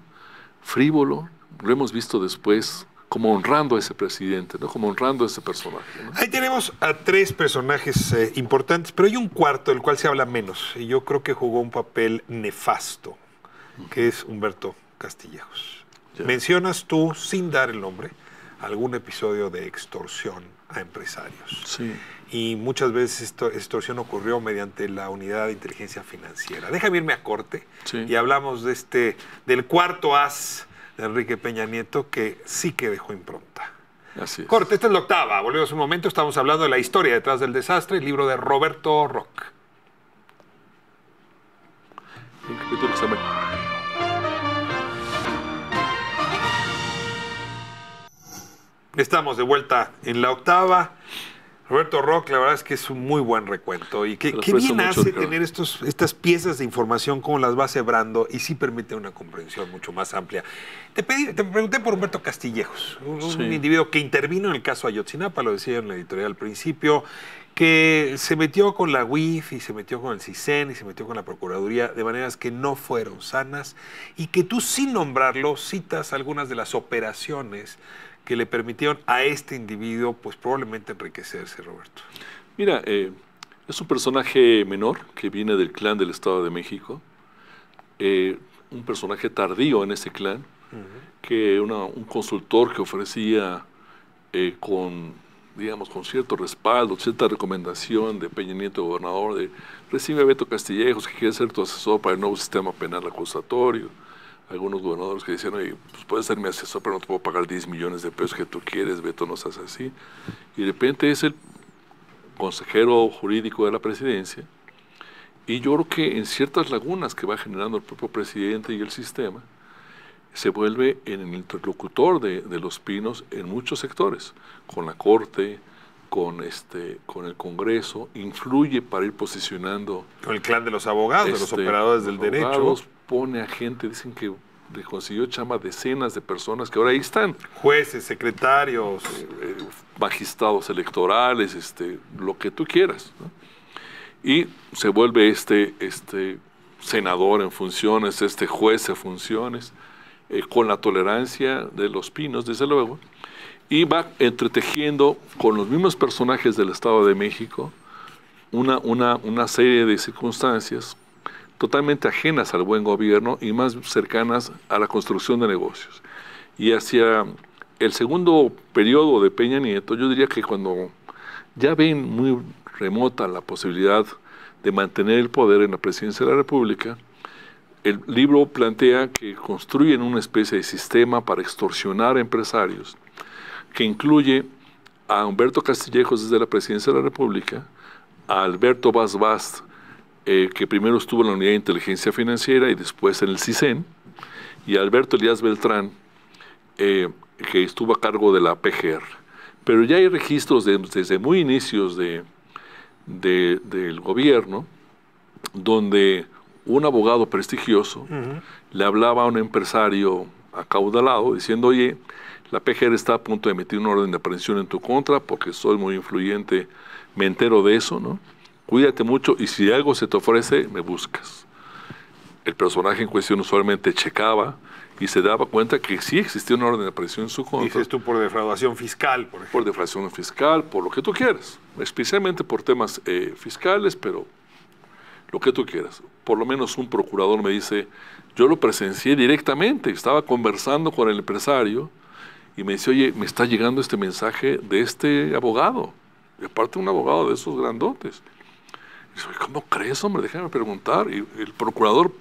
A: Frívolo. Lo hemos visto después como honrando a ese presidente, ¿no? Como honrando a ese personaje, ¿no?
B: Ahí tenemos a 3 personajes importantes, pero hay un cuarto del cual se habla menos, y yo creo que jugó un papel nefasto, que es Humberto Castillejos. Ya. Mencionas tú, sin dar el nombre, algún episodio de extorsión a empresarios.
A: Sí.
B: Y muchas veces esta extorsión ocurrió mediante la unidad de inteligencia financiera. Déjame irme a corte y hablamos del cuarto as de Enrique Peña Nieto, que sí que dejó impronta.
A: Así es.
B: Corte, esta es la octava. Volvemos un momento, estamos hablando de la historia detrás del desastre, el libro de Roberto Roch. Estamos de vuelta en la octava. Roberto Roch, la verdad es que es un muy buen recuento y qué bien hace tener estas piezas de información como las va cebrando y sí permite una comprensión mucho más amplia. Te pregunté por Humberto Castillejos, un individuo que intervino en el caso Ayotzinapa, lo decía en la editorial al principio, que se metió con la UIF y se metió con el CISEN y se metió con la Procuraduría de maneras que no fueron sanas y que tú, sin nombrarlo, citas algunas de las operaciones que le permitieron a este individuo, pues probablemente enriquecerse, Roberto.
A: Mira, es un personaje menor que viene del clan del Estado de México, un personaje tardío en ese clan, que un consultor que ofrecía con cierto respaldo, cierta recomendación de Peña Nieto, gobernador, recibe a Beto Castillejos, que quiere ser tu asesor para el nuevo sistema penal acusatorio. Algunos gobernadores que decían, oye, pues puedes ser mi asesor, pero no te puedo pagar 10 millones de pesos que tú quieres, Beto, no seas así. Y de repente es el consejero jurídico de la presidencia, y yo creo que en ciertas lagunas que va generando el propio presidente y el sistema, se vuelve en el interlocutor de Los Pinos en muchos sectores, con la Corte, con el Congreso, influye para ir posicionando.
B: Con el clan de los abogados, de los operadores del derecho.
A: Pone a gente, dicen que le consiguió chamba decenas de personas que ahora ahí están.
B: Jueces, secretarios.
A: Magistrados electorales, lo que tú quieras, ¿no? Y se vuelve este senador en funciones, este juez en funciones, con la tolerancia de Los Pinos, desde luego, y va entretejiendo con los mismos personajes del Estado de México una serie de circunstancias totalmente ajenas al buen gobierno y más cercanas a la construcción de negocios. Y hacia el segundo periodo de Peña Nieto, yo diría que cuando ya ven muy remota la posibilidad de mantener el poder en la presidencia de la República, el libro plantea que construyen una especie de sistema para extorsionar a empresarios, que incluye a Humberto Castillejos desde la presidencia de la República, a Alberto Vaz Bast, que primero estuvo en la Unidad de Inteligencia Financiera y después en el CISEN, y a Alberto Elías Beltrán, que estuvo a cargo de la PGR. Pero ya hay registros desde muy inicios del gobierno, donde un abogado prestigioso le hablaba a un empresario acaudalado diciendo, oye, la PGR está a punto de emitir una orden de aprehensión en tu contra porque soy muy influyente, me entero de eso, ¿no? Cuídate mucho y si algo se te ofrece, me buscas. El personaje en cuestión usualmente checaba y se daba cuenta que sí existía una orden de aprehensión en su contra.
B: Dices tú por defraudación fiscal, por ejemplo.
A: Por defraudación fiscal, por lo que tú quieras, especialmente por temas fiscales, pero lo que tú quieras. Por lo menos un procurador me dice, yo lo presencié directamente, estaba conversando con el empresario y me dice, oye, me está llegando este mensaje de este abogado, y aparte un abogado de esos grandotes. Y dice, ¿cómo crees, hombre? Déjame preguntar. Y el procurador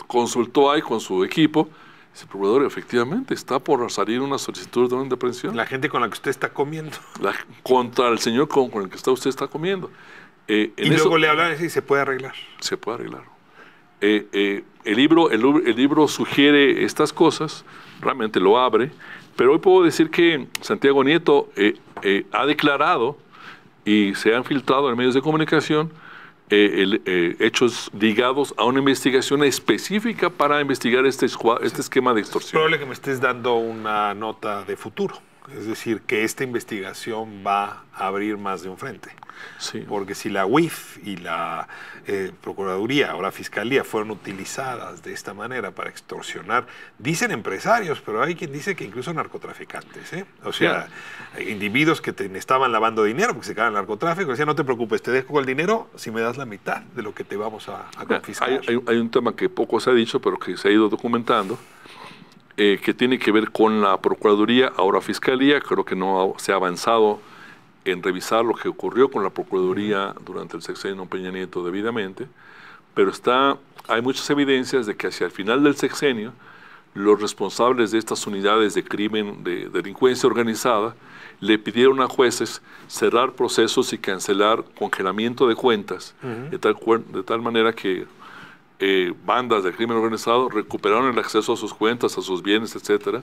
A: consultó ahí con su equipo. Dice, procurador, efectivamente, está por salir una solicitud de orden de aprehensión.
B: La gente con la que usted está comiendo.
A: Contra el señor con el que usted está comiendo.
B: Y luego le hablan y se puede arreglar.
A: Se puede arreglar. El libro sugiere estas cosas, realmente lo abre, pero hoy puedo decir que Santiago Nieto ha declarado y se han filtrado en medios de comunicación hechos ligados a una investigación específica para investigar este esquema de extorsión.
B: Es probable que me estés dando una nota de futuro, es decir, que esta investigación va a abrir más de un frente.
A: Sí.
B: Porque si la UIF y la Procuraduría, ahora Fiscalía, fueron utilizadas de esta manera para extorsionar, dicen empresarios, pero hay quien dice que incluso narcotraficantes, ¿eh? O sea, individuos que estaban lavando dinero porque se quedaban en el narcotráfico, decían, no te preocupes, te dejo el dinero si me das la mitad de lo que te vamos a confiscar.
A: Hay un tema que poco se ha dicho, pero que se ha ido documentando, que tiene que ver con la Procuraduría, ahora Fiscalía. Creo que no se ha avanzado en revisar lo que ocurrió con la Procuraduría durante el sexenio Peña Nieto debidamente, pero hay muchas evidencias de que hacia el final del sexenio los responsables de estas unidades de crimen, de delincuencia organizada, le pidieron a jueces cerrar procesos y cancelar congelamiento de cuentas, de tal manera que bandas de crimen organizado recuperaron el acceso a sus cuentas, a sus bienes, etcétera,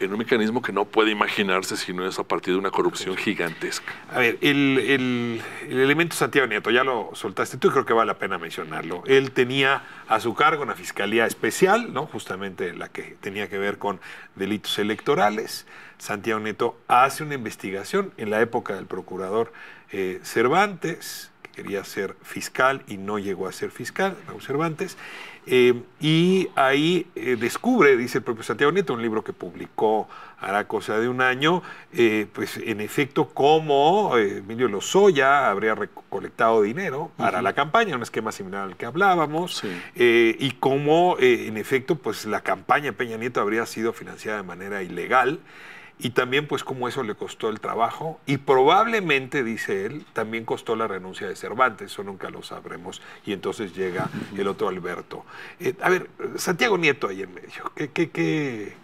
A: en un mecanismo que no puede imaginarse si no es a partir de una corrupción gigantesca.
B: A ver, el elemento Santiago Nieto, ya lo soltaste tú, creo que vale la pena mencionarlo. Él tenía a su cargo una fiscalía especial, ¿no? Justamente la que tenía que ver con delitos electorales. Santiago Nieto hace una investigación en la época del procurador Cervantes, que quería ser fiscal y no llegó a ser fiscal, Raúl Cervantes. Y ahí descubre, dice el propio Santiago Nieto, un libro que publicó hará cosa de un año, pues en efecto cómo Emilio Lozoya habría recolectado dinero para la campaña, un esquema similar al que hablábamos, y cómo en efecto pues la campaña de Peña Nieto habría sido financiada de manera ilegal. Y también, pues, cómo eso le costó el trabajo y probablemente, dice él, también costó la renuncia de Cervantes, eso nunca lo sabremos. Y entonces llega el otro Alberto. A ver, Santiago Nieto ahí en medio, ¿qué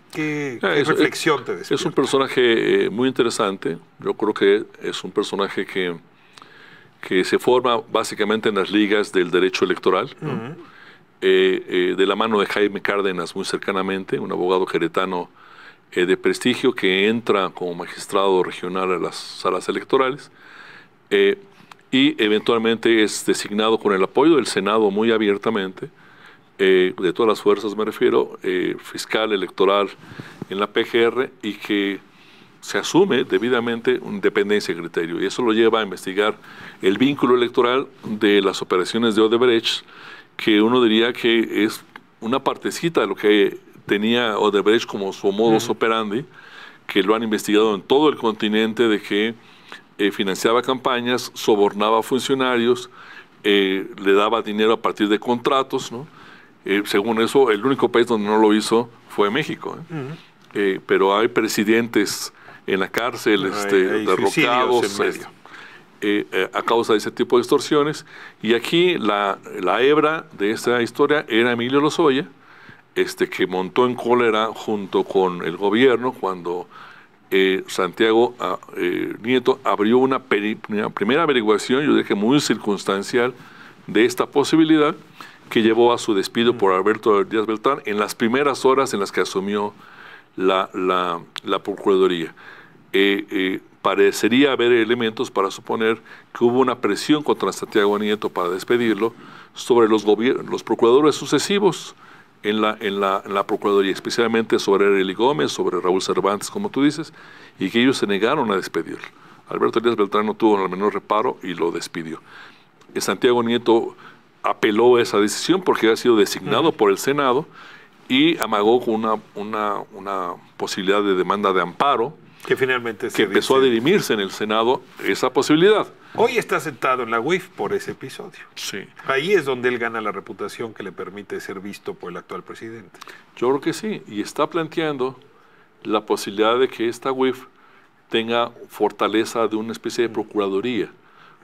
B: reflexión te despierta?
A: Es un personaje muy interesante. Yo creo que es un personaje que se forma básicamente en las ligas del derecho electoral, ¿no? De la mano de Jaime Cárdenas muy cercanamente, un abogado queretano de prestigio que entra como magistrado regional a las salas electorales y eventualmente es designado con el apoyo del Senado muy abiertamente, de todas las fuerzas me refiero, fiscal electoral en la PGR, y que se asume debidamente independencia de criterio, y eso lo lleva a investigar el vínculo electoral de las operaciones de Odebrecht, que uno diría que es una partecita de lo que tenía Odebrecht como su modus operandi, que lo han investigado en todo el continente, de que financiaba campañas, sobornaba funcionarios, le daba dinero a partir de contratos, ¿no? Según eso, el único país donde no lo hizo fue México, pero hay presidentes en la cárcel, derrocados a causa de ese tipo de extorsiones. Y aquí la hebra de esta historia era Emilio Lozoya, que montó en cólera junto con el gobierno cuando Santiago Nieto abrió una primera averiguación, yo dije muy circunstancial, de esta posibilidad, que llevó a su despido por Alberto Díaz Beltrán en las primeras horas en las que asumió la Procuraduría. Parecería haber elementos para suponer que hubo una presión contra Santiago Nieto para despedirlo sobre los procuradores sucesivos en la Procuraduría, especialmente sobre Arely Gómez, sobre Raúl Cervantes, como tú dices, y que ellos se negaron a despedirlo. Alberto Díaz Beltrán no tuvo el menor reparo y lo despidió. Santiago Nieto apeló a esa decisión porque había sido designado por el Senado y amagó con una posibilidad de demanda de amparo,
B: que finalmente
A: empezó a dirimirse en el Senado esa posibilidad.
B: Hoy está sentado en la UIF por ese episodio.
A: Sí.
B: Ahí es donde él gana la reputación que le permite ser visto por el actual presidente.
A: Yo creo que sí, y está planteando la posibilidad de que esta UIF tenga fortaleza de una especie de procuraduría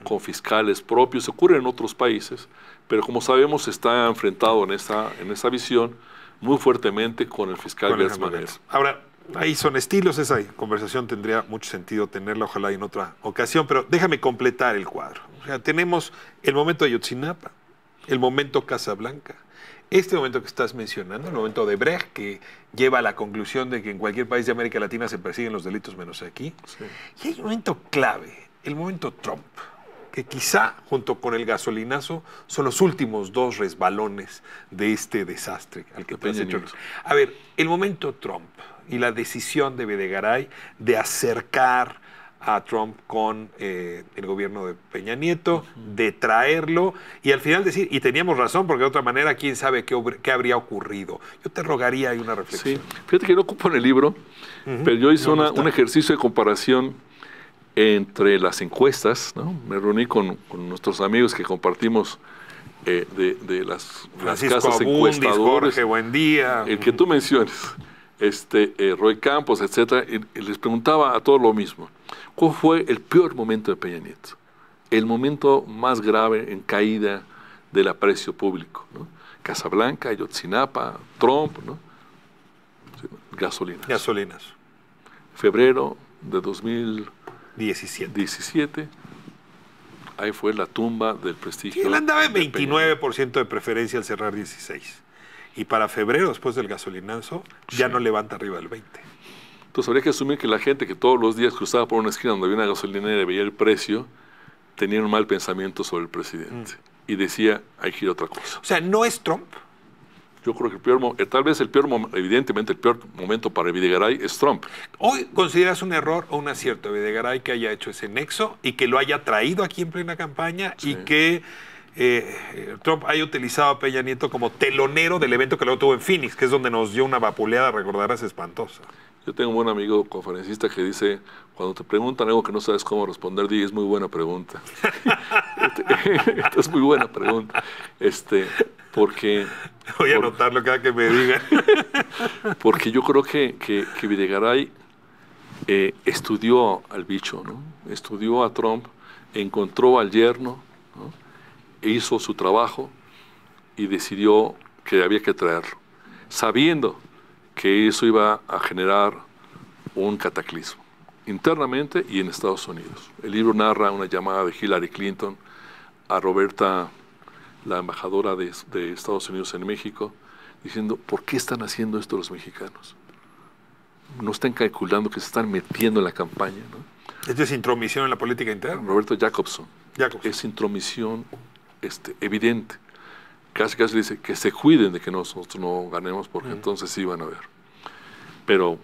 A: con fiscales propios. Ocurre en otros países, pero como sabemos está enfrentado en esa visión muy fuertemente con el fiscal Gertz Manero.
B: Ahora, ahí son estilos, esa conversación tendría mucho sentido tenerla, ojalá en otra ocasión, pero déjame completar el cuadro. O sea, tenemos el momento de Ayotzinapa, el momento Casablanca, este momento que estás mencionando, el momento de Brecht, que lleva a la conclusión de que en cualquier país de América Latina se persiguen los delitos menos aquí. Sí. Y hay un momento clave, el momento Trump, que quizá, junto con el gasolinazo, son los últimos dos resbalones de este desastre al que te has hecho. A ver, el momento Trump y la decisión de Videgaray de acercar a Trump con el gobierno de Peña Nieto, de traerlo y al final decir, y teníamos razón, porque de otra manera, quién sabe qué habría ocurrido. Yo te rogaría ahí una reflexión.
A: Sí, fíjate que no ocupo en el libro, pero yo hice un ejercicio de comparación entre las encuestas, ¿no? Me reuní con nuestros amigos que compartimos de las casas encuestadoras.
B: Jorge, buen día.
A: El que tú menciones, Roy Campos, etcétera, y les preguntaba a todos lo mismo. ¿Cuál fue el peor momento de Peña Nieto? El momento más grave en caída del aprecio público, ¿no? Casablanca, Ayotzinapa, Trump, ¿no? Gasolinas. Febrero de 2017. Ahí fue la tumba del prestigio.
B: Sí, él andaba en 29% de preferencia al cerrar 16. Y para febrero, después del gasolinazo, ya no levanta arriba del 20.
A: Entonces habría que asumir que la gente que todos los días cruzaba por una esquina donde había una gasolinera y veía el precio, tenía un mal pensamiento sobre el presidente. Y decía, hay que ir a otra cosa.
B: O sea, ¿no es Trump?
A: Yo creo que tal vez evidentemente el peor momento para Videgaray es Trump.
B: ¿Hoy consideras un error o un acierto de Videgaray que haya hecho ese nexo y que lo haya traído aquí en plena campaña y que Trump haya utilizado a Peña Nieto como telonero del evento que luego tuvo en Phoenix, que es donde nos dio una vapuleada, recordarás, espantosa?
A: Yo tengo un buen amigo conferencista que dice, cuando te preguntan algo que no sabes cómo responder, di, es muy buena pregunta. Esta es muy buena pregunta. Porque...
B: Voy a anotarlo cada que me digan.
A: Porque yo creo que Videgaray estudió al bicho, ¿no? Estudió a Trump, encontró al yerno, ¿no? E hizo su trabajo y decidió que había que traerlo, sabiendo que eso iba a generar un cataclismo, internamente y en Estados Unidos. El libro narra una llamada de Hillary Clinton a Roberta, la embajadora de Estados Unidos en México, diciendo, ¿por qué están haciendo esto los mexicanos? No están calculando que se están metiendo en la campaña, ¿no?
B: ¿Esto es intromisión en la política interna?
A: Roberto Jacobson. Es intromisión evidente. Casi dice que se cuiden de que nosotros no ganemos, porque entonces sí van a ver. Pero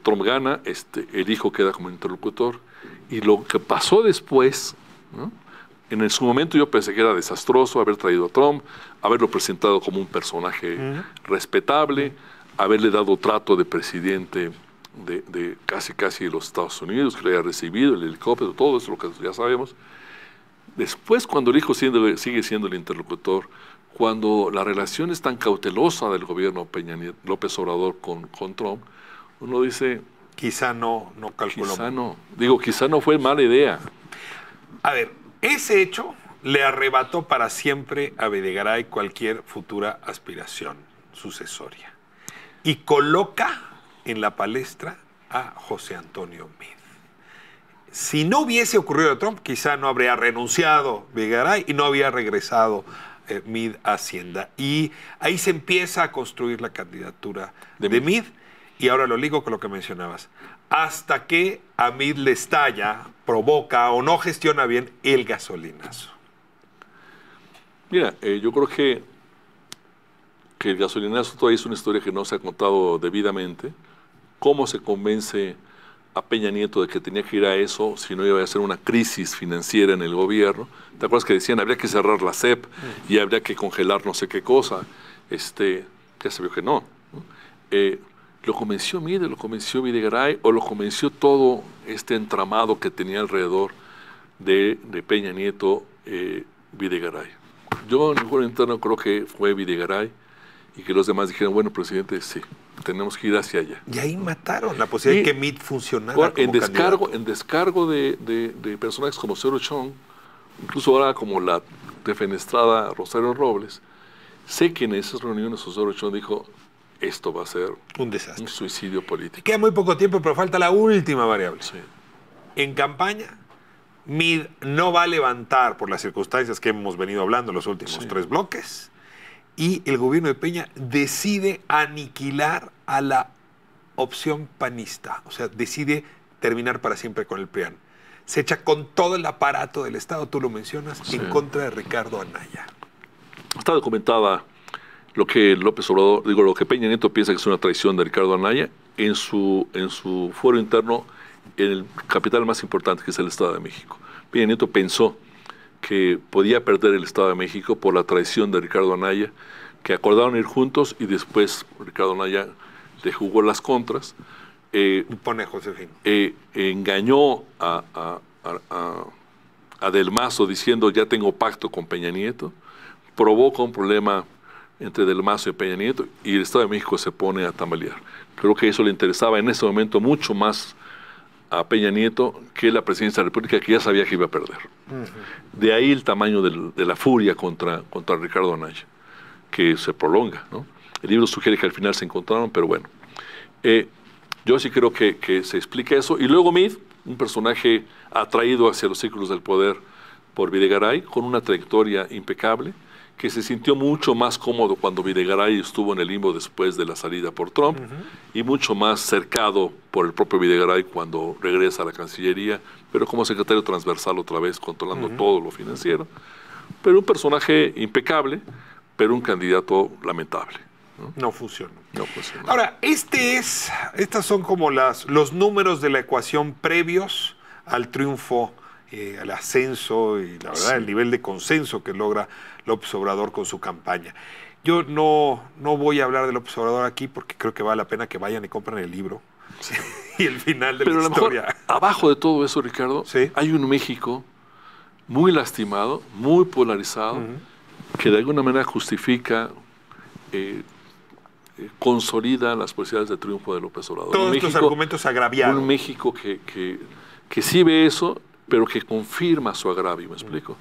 A: Trump gana, el hijo queda como interlocutor, y lo que pasó después, ¿no? En su momento yo pensé que era desastroso haber traído a Trump, haberlo presentado como un personaje respetable, haberle dado trato de presidente de casi de los Estados Unidos, que le haya recibido el helicóptero, todo eso lo que ya sabemos. Después, cuando el hijo sigue siendo el interlocutor, cuando la relación es tan cautelosa del gobierno López Obrador con Trump, uno dice...
B: Quizá no calculó.
A: Quizá no. Digo, quizá no fue mala idea.
B: A ver, ese hecho le arrebató para siempre a Videgaray cualquier futura aspiración sucesoria y coloca en la palestra a José Antonio Meade. Si no hubiese ocurrido a Trump, quizá no habría renunciado Videgaray y no había regresado Meade a Hacienda. Y ahí se empieza a construir la candidatura de Meade. Y ahora lo ligo con lo que mencionabas. Hasta que a Meade le estalla, provoca o no gestiona bien el gasolinazo.
A: Mira, yo creo que el gasolinazo todavía es una historia que no se ha contado debidamente. ¿Cómo se convence a Peña Nieto de que tenía que ir a eso si no iba a ser una crisis financiera en el gobierno? ¿Te acuerdas que decían habría que cerrar la SEP y habría que congelar no sé qué cosa? Ya se vio que no. ¿Lo convenció Meade, lo convenció Videgaray o lo convenció todo este entramado que tenía alrededor de Peña Nieto, Videgaray? Yo en el foro interno creo que fue Videgaray y que los demás dijeron, bueno, presidente, sí, tenemos que ir hacia allá.
B: Y ahí mataron la posibilidad de que Meade funcionara como
A: en descargo de personajes como Zero Chong, incluso ahora como la defenestrada Rosario Robles, sé que en esas reuniones Zero Chong dijo, esto va a ser
B: un desastre,
A: un suicidio político.
B: Queda muy poco tiempo, pero falta la última variable.
A: Sí.
B: En campaña, Meade no va a levantar por las circunstancias que hemos venido hablando en los últimos 3 bloques, y el gobierno de Peña decide aniquilar a la opción panista, o sea, decide terminar para siempre con el PRIAN. Se echa con todo el aparato del Estado, tú lo mencionas, en contra de Ricardo Anaya.
A: Está documentada lo que López Obrador, lo que Peña Nieto piensa que es una traición de Ricardo Anaya en su fuero interno en el capital más importante, que es el Estado de México. Peña Nieto pensó que podía perder el Estado de México por la traición de Ricardo Anaya, que acordaron ir juntos y después Ricardo Anaya le jugó las contras.
B: Pone Josefín.
A: Engañó a Del Mazo diciendo ya tengo pacto con Peña Nieto, provoca un problema entre Del Mazo y Peña Nieto y el Estado de México se pone a tambalear. Creo que eso le interesaba en ese momento mucho más a Peña Nieto que la presidencia de la República, que ya sabía que iba a perder. De ahí el tamaño de la furia contra Ricardo Anaya, que se prolonga, ¿no? El libro sugiere que al final se encontraron, pero bueno. Yo sí creo que se explica eso. Y luego Meade, un personaje atraído hacia los círculos del poder por Videgaray, con una trayectoria impecable, que se sintió mucho más cómodo cuando Videgaray estuvo en el limbo después de la salida por Trump, y mucho más cercado por el propio Videgaray cuando regresa a la Cancillería, pero como secretario transversal otra vez, controlando todo lo financiero. Pero un personaje impecable, pero un candidato lamentable.
B: No funcionó.
A: No funcionó.
B: Ahora, estas son como los números de la ecuación previos al triunfo, al ascenso y la verdad el nivel de consenso que logra López Obrador con su campaña. Yo no voy a hablar de López Obrador aquí porque creo que vale la pena que vayan y compren el libro y el final de
A: Pero
B: la
A: a lo mejor,
B: historia.
A: abajo de todo eso, Ricardo,
B: Sí.
A: hay un México muy lastimado, muy polarizado, que de alguna manera justifica, consolida las posibilidades de triunfo de López Obrador.
B: Todos estos argumentos agraviados.
A: Un México que sí ve eso, pero que confirma su agravio, ¿me explico?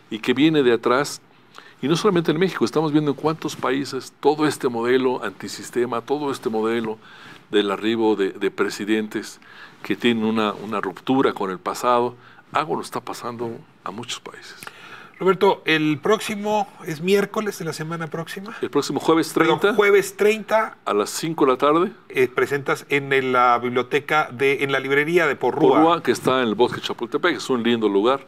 A: Y que viene de atrás, y no solamente en México, estamos viendo en cuántos países todo este modelo antisistema, todo este modelo del arribo de presidentes que tienen una ruptura con el pasado, algo lo está pasando a muchos países.
B: Roberto, el próximo es miércoles de la semana próxima.
A: El próximo jueves 30,
B: Perdón, jueves 30,
A: a las 5 de la tarde,
B: presentas en la biblioteca, en la librería de Porrúa.
A: Porrúa, que está en el Bosque Chapultepec, es un lindo lugar.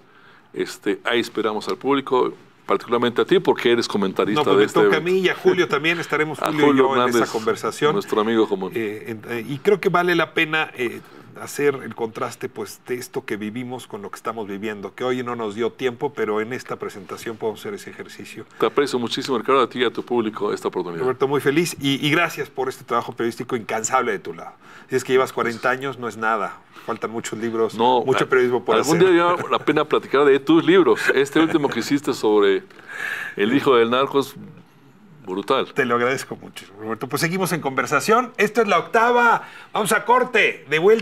A: Ahí esperamos al público, particularmente a ti, porque eres comentarista
B: pues
A: de
B: me
A: este
B: toca a
A: evento.
B: mí y a Julio también, estaremos
A: A
B: Julio y yo
A: Hernández,
B: en esa conversación.
A: nuestro amigo común.
B: Y creo que vale la pena hacer el contraste pues, de esto que vivimos con lo que estamos viviendo, que hoy no nos dio tiempo, pero en esta presentación podemos hacer ese ejercicio.
A: Te aprecio muchísimo, Ricardo, a ti y a tu público esta oportunidad.
B: Roberto, muy feliz y gracias por este trabajo periodístico incansable de tu lado. Si es que llevas 40 años, no es nada. Faltan muchos libros, mucho periodismo por hacer.
A: Algún día vale la pena platicar de tus libros. Este último que hiciste sobre el hijo del narco es brutal.
B: Te lo agradezco mucho, Roberto. Pues seguimos en conversación. Esta es la octava. Vamos a corte. De vuelta.